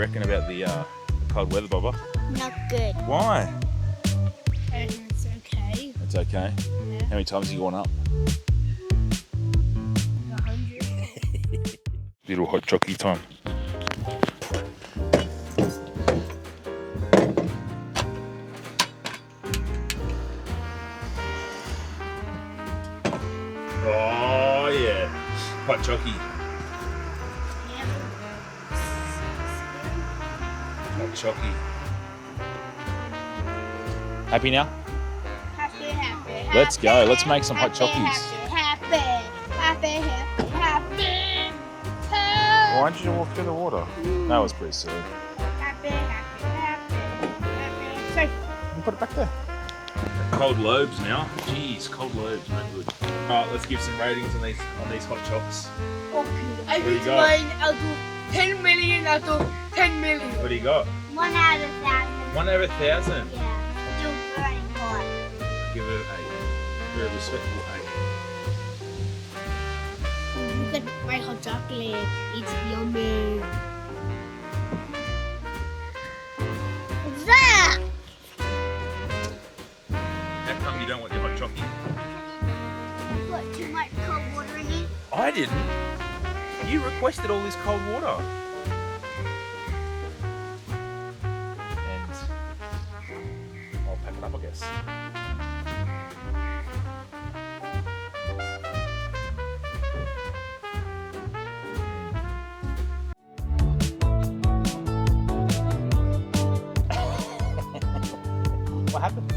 reckon about the cold weather, Bobber? Not good. Why? It's okay. It's okay. Yeah. How many times have you gone up? 100. Little hot chocolate time. Oh yeah, hot chockey. Hot chockey. Happy now? Happy. Let's go. Let's make some hot chockies. Happy. Why did you walk through the water? That was pretty silly. Happy. You put it back there. Cold lobes now. Jeez, cold lobes, no good. Alright, let's give some ratings on these hot chocs. Okay. I What do you think got? mine out of 10 million out of 10 million. What do you got? 1 out of 1,000. 1 out of 1,000. Yeah. Still very hot. Give it an 8. Very respectable 8. Look at my hot chocolate. It's yummy. What's that? How come you don't want your hot chockey? Put too much cold water in it. I didn't. You requested all this cold water. And I'll pack it up, I guess. What happened?